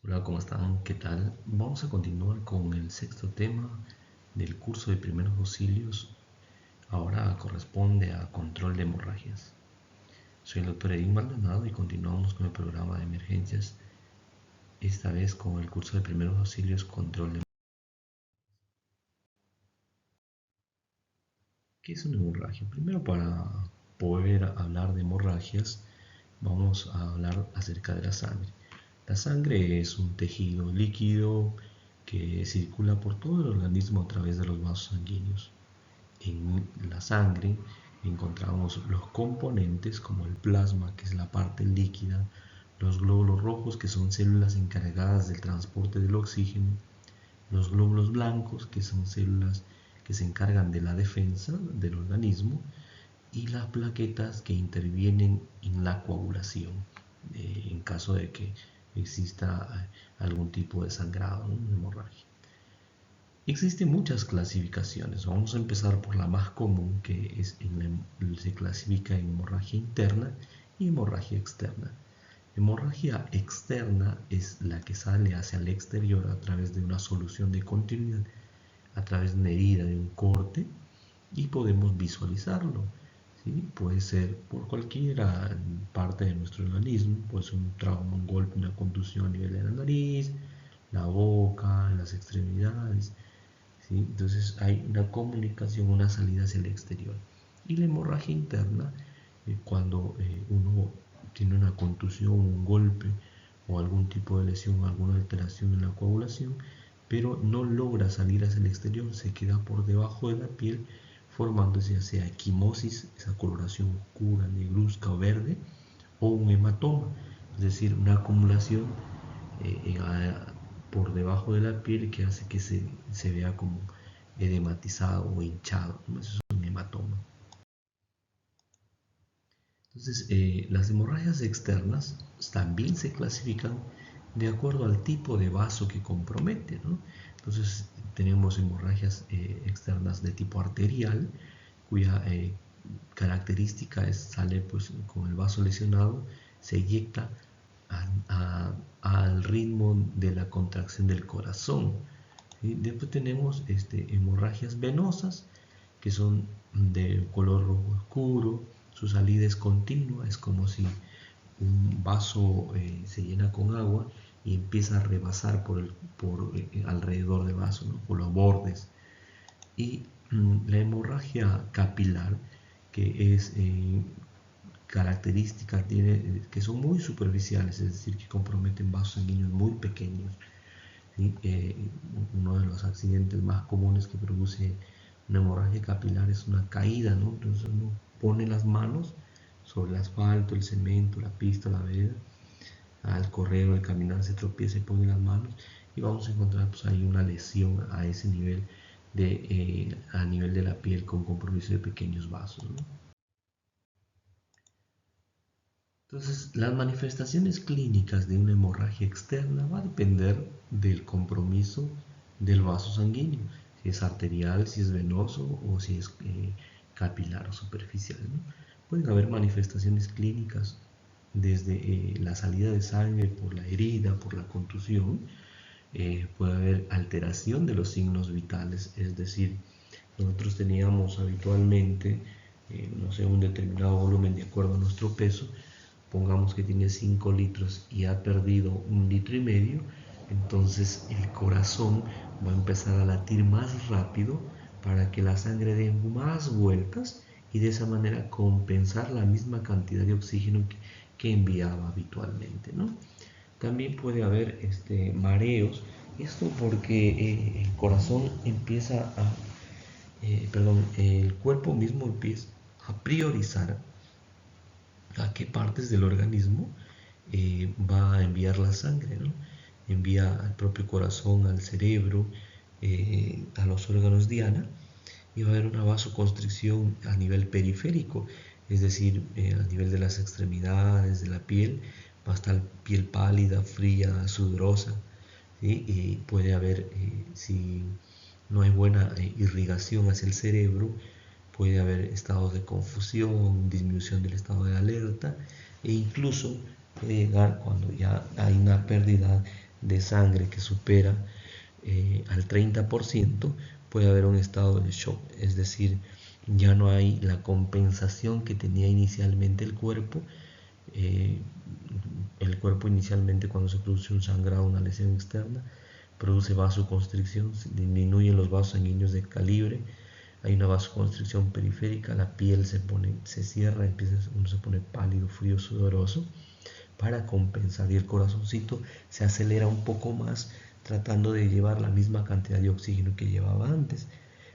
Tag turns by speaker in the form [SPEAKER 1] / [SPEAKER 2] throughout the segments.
[SPEAKER 1] Hola, ¿cómo están? ¿Qué tal? Vamos a continuar con el sexto tema del curso de primeros auxilios. Ahora corresponde a control de hemorragias. Soy el doctor Edín Maldonado y continuamos con el programa de emergencias, esta vez con el curso de primeros auxilios control de hemorragias. ¿Qué es una hemorragia? Primero, para poder hablar de hemorragias, vamos a hablar acerca de la sangre. La sangre es un tejido líquido que circula por todo el organismo a través de los vasos sanguíneos. En la sangre encontramos los componentes como el plasma, que es la parte líquida, los glóbulos rojos, que son células encargadas del transporte del oxígeno, los glóbulos blancos, que son células que se encargan de la defensa del organismo, y las plaquetas que intervienen en la coagulación, en caso de que exista algún tipo de sangrado, ¿no? Una hemorragia. Existen muchas clasificaciones. Vamos a empezar por la más común, que se clasifica en hemorragia interna y hemorragia externa. Hemorragia externa es la que sale hacia el exterior a través de una solución de continuidad, a través de una herida, de un corte, y podemos visualizarlo. ¿Sí? Puede ser por cualquier parte de nuestro organismo, puede ser un trauma, un golpe, una contusión a nivel de la nariz, la boca, las extremidades. ¿Sí? Entonces hay una comunicación, una salida hacia el exterior. Y la hemorragia interna, cuando uno tiene una contusión, un golpe o algún tipo de lesión, alguna alteración en la coagulación, pero no logra salir hacia el exterior, se queda por debajo de la piel, formándose ya sea equimosis, esa coloración oscura, negruzca o verde, o un hematoma, es decir, una acumulación por debajo de la piel que hace que se vea como edematizado o hinchado, ¿no? Eso es un hematoma. Entonces, las hemorragias externas también se clasifican de acuerdo al tipo de vaso que compromete, ¿no? Entonces, tenemos hemorragias externas de tipo arterial, cuya característica es sale pues, con el vaso lesionado, se eyecta al ritmo de la contracción del corazón. ¿Sí? Después tenemos hemorragias venosas, que son de color rojo oscuro, su salida es continua, es como si un vaso se llena con agua y empieza a rebasar por alrededor del vaso, ¿no? Por los bordes. Y la hemorragia capilar, que es característica, que son muy superficiales, es decir, que comprometen vasos sanguíneos muy pequeños. ¿Sí? Uno de los accidentes más comunes que produce una hemorragia capilar es una caída, ¿no? Entonces uno pone las manos sobre el asfalto, el cemento, la pista, la vereda, al correr o al caminar se tropieza y pone las manos y vamos a encontrar pues, ahí una lesión a ese nivel a nivel de la piel con compromiso de pequeños vasos, ¿no? Entonces, las manifestaciones clínicas de una hemorragia externa va a depender del compromiso del vaso sanguíneo, si es arterial, si es venoso o si es capilar o superficial, ¿no? Pueden haber manifestaciones clínicas desde la salida de sangre por la herida, por la contusión, puede haber alteración de los signos vitales, es decir, nosotros teníamos habitualmente, no sé, un determinado volumen de acuerdo a nuestro peso, pongamos que tiene 5 litros y ha perdido 1,5 litros, entonces el corazón va a empezar a latir más rápido para que la sangre dé más vueltas y de esa manera compensar la misma cantidad de oxígeno que enviaba habitualmente, ¿no? También puede haber mareos, esto porque el corazón empieza el cuerpo mismo empieza a priorizar a qué partes del organismo va a enviar la sangre, ¿no? Envía al propio corazón, al cerebro, a los órganos diana, y va a haber una vasoconstricción a nivel periférico, es decir, a nivel de las extremidades, de la piel, va a estar piel pálida, fría, sudorosa, ¿sí? Y puede haber, si no hay buena irrigación hacia el cerebro, puede haber estados de confusión, disminución del estado de alerta e incluso puede llegar cuando ya hay una pérdida de sangre que supera al 30%, puede haber un estado de shock, es decir, ya no hay la compensación que tenía inicialmente el cuerpo. El cuerpo inicialmente, cuando se produce un sangrado, una lesión externa, produce vasoconstricción, disminuyen los vasos sanguíneos de calibre, hay una vasoconstricción periférica, la piel se cierra, uno se pone pálido, frío, sudoroso, para compensar, y el corazoncito se acelera un poco más, tratando de llevar la misma cantidad de oxígeno que llevaba antes.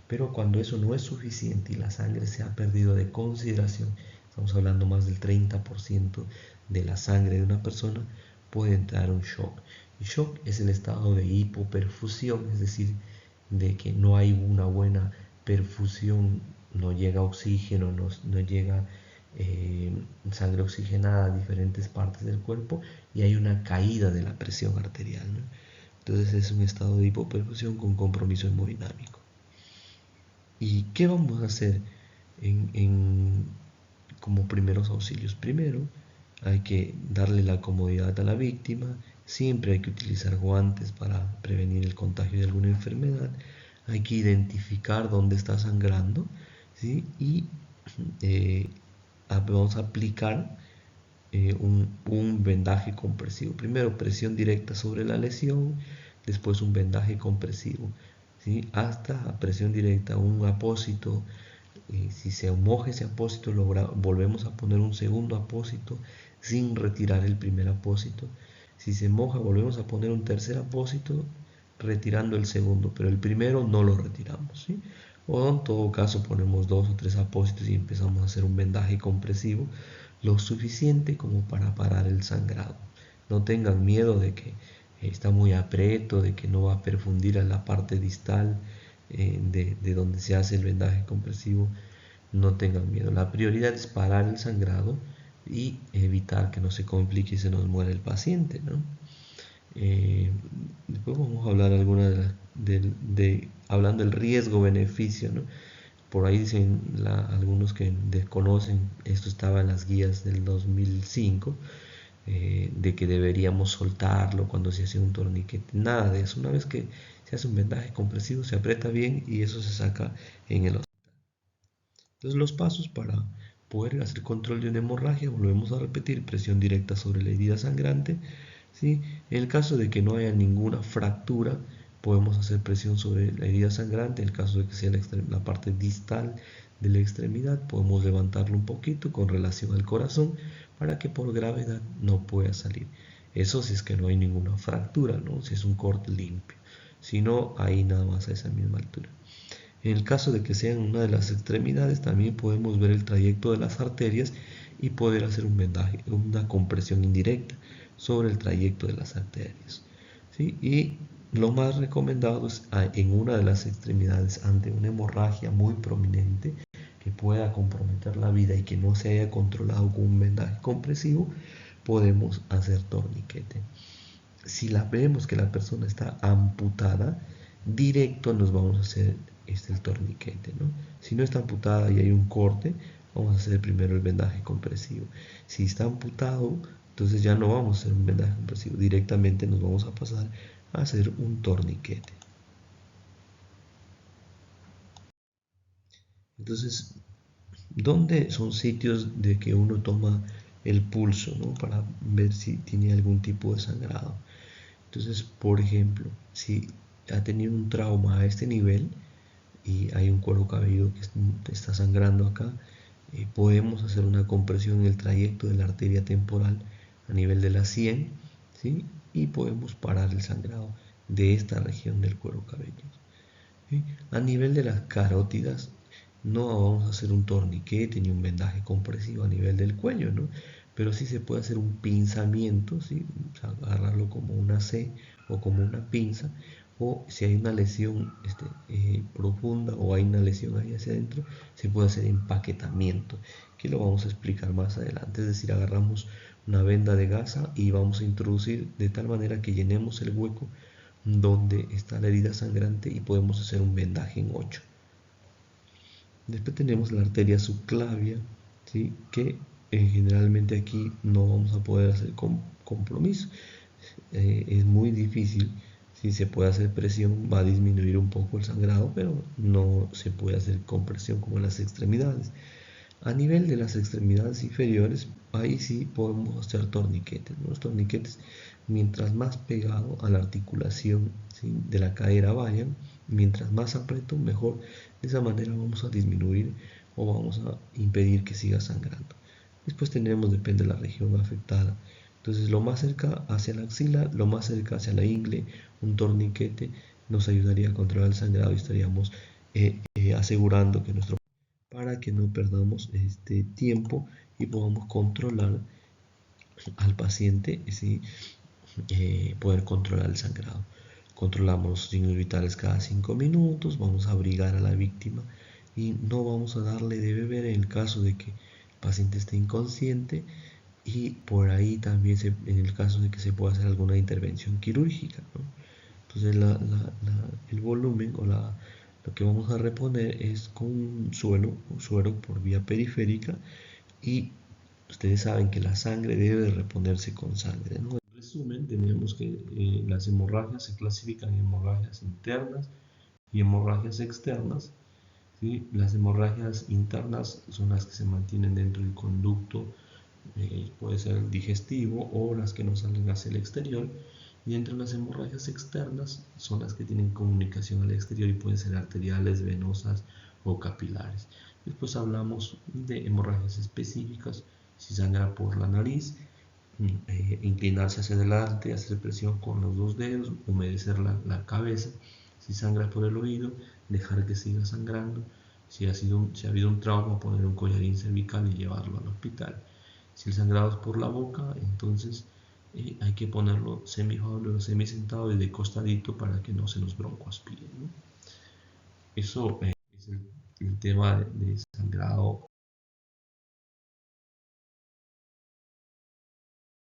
[SPEAKER 1] Pero cuando eso no es suficiente y la sangre se ha perdido de consideración, estamos hablando más del 30% de la sangre de una persona, puede entrar un shock. El shock es el estado de hipoperfusión, es decir, de que no hay una buena perfusión, no llega oxígeno, no llega sangre oxigenada a diferentes partes del cuerpo, y hay una caída de la presión arterial, ¿no? Entonces es un estado de hipoperfusión con compromiso hemodinámico. ¿Y qué vamos a hacer como primeros auxilios? Primero, hay que darle la comodidad a la víctima. Siempre hay que utilizar guantes para prevenir el contagio de alguna enfermedad. Hay que identificar dónde está sangrando, ¿sí? Y vamos a aplicar un vendaje compresivo. Primero presión directa sobre la lesión, después un vendaje compresivo, ¿sí? Hasta presión directa, un apósito. Si se moja ese apósito, volvemos a poner un segundo apósito sin retirar el primer apósito. Si se moja, volvemos a poner un tercer apósito retirando el segundo, pero el primero no lo retiramos, ¿sí? O en todo caso ponemos 2 o 3 apósitos y empezamos a hacer un vendaje compresivo lo suficiente como para parar el sangrado. No tengan miedo de que está muy aprieto, de que no va a perfundir a la parte distal de donde se hace el vendaje compresivo. No tengan miedo. La prioridad es parar el sangrado y evitar que no se complique y se nos muera el paciente, ¿no? Después vamos a hablar hablando del riesgo-beneficio, ¿no? Por ahí dicen algunos que desconocen, esto estaba en las guías del 2005, de que deberíamos soltarlo cuando se hace un torniquete. Nada de eso. Una vez que se hace un vendaje compresivo, se aprieta bien y eso se saca en el hospital. Entonces, los pasos para poder hacer control de una hemorragia: volvemos a repetir, presión directa sobre la herida sangrante, ¿sí? En el caso de que no haya ninguna fractura, podemos hacer presión sobre la herida sangrante. En el caso de que sea la parte distal de la extremidad, podemos levantarlo un poquito con relación al corazón para que por gravedad no pueda salir. Eso si es que no hay ninguna fractura, ¿no? Si es un corte limpio. Si no, ahí nada más a esa misma altura. En el caso de que sea en una de las extremidades, también podemos ver el trayecto de las arterias y poder hacer un vendaje, una compresión indirecta sobre el trayecto de las arterias, ¿sí? Y lo más recomendado es en una de las extremidades, ante una hemorragia muy prominente que pueda comprometer la vida y que no se haya controlado con un vendaje compresivo, podemos hacer torniquete. Si vemos que la persona está amputada, directo nos vamos a hacer el torniquete, ¿no? Si no está amputada y hay un corte, vamos a hacer primero el vendaje compresivo. Si está amputado, entonces ya no vamos a hacer un vendaje compresivo, directamente nos vamos a pasar a hacer un torniquete. Entonces, ¿dónde son sitios de que uno toma el pulso, ¿no? Para ver si tiene algún tipo de sangrado? Entonces, por ejemplo, si ha tenido un trauma a este nivel y hay un cuero cabelludo que está sangrando acá, podemos hacer una compresión en el trayecto de la arteria temporal a nivel de la sien, ¿sí? Y podemos parar el sangrado de esta región del cuero cabelludo, ¿sí? A nivel de las carótidas, no vamos a hacer un torniquete ni un vendaje compresivo a nivel del cuello, ¿no? Pero sí se puede hacer un pinzamiento, ¿sí? O sea, agarrarlo como una C o como una pinza, o si hay una lesión profunda o hay una lesión ahí hacia adentro, se puede hacer empaquetamiento, que lo vamos a explicar más adelante. Es decir, agarramos una venda de gasa y vamos a introducir de tal manera que llenemos el hueco donde está la herida sangrante y podemos hacer un vendaje en 8. Después tenemos la arteria subclavia, ¿sí? Que generalmente aquí no vamos a poder hacer compromiso. es muy difícil. Si se puede hacer presión, va a disminuir un poco el sangrado, pero no se puede hacer compresión como en las extremidades. A nivel de las extremidades inferiores, ahí sí podemos hacer torniquetes. Los torniquetes, mientras más pegado a la articulación, ¿sí?, de la cadera vayan, mientras más aprieto, mejor. De esa manera vamos a disminuir o vamos a impedir que siga sangrando. Después tendremos, depende de la región afectada. Entonces, lo más cerca hacia la axila, lo más cerca hacia la ingle, un torniquete nos ayudaría a controlar el sangrado y estaríamos asegurando que nuestro, para que no perdamos este tiempo y podamos controlar al paciente, ¿sí? Poder controlar el sangrado. Controlamos los signos vitales cada 5 minutos, vamos a abrigar a la víctima y no vamos a darle de beber en el caso de que el paciente esté inconsciente, y por ahí también en el caso de que se pueda hacer alguna intervención quirúrgica, ¿no? Entonces el volumen o lo que vamos a reponer es con un suero por vía periférica, y ustedes saben que la sangre debe de reponerse con sangre, ¿no? En resumen, tenemos que las hemorragias se clasifican en hemorragias internas y hemorragias externas, ¿sí? Las hemorragias internas son las que se mantienen dentro del conducto, puede ser digestivo, o las que no salen hacia el exterior. Y entre las hemorragias externas son las que tienen comunicación al exterior y pueden ser arteriales, venosas o capilares. Después hablamos de hemorragias específicas: si sangra por la nariz, inclinarse hacia adelante, hacer presión con los dos dedos, humedecer la cabeza. Si sangra por el oído, dejar que siga sangrando. Si ha habido un trauma, poner un collarín cervical y llevarlo al hospital. Si el sangrado es por la boca, entonces hay que ponerlo semifábulo o semisentado y de costadito para que no se nos broncoaspire, ¿no? Eso es el tema de sangrado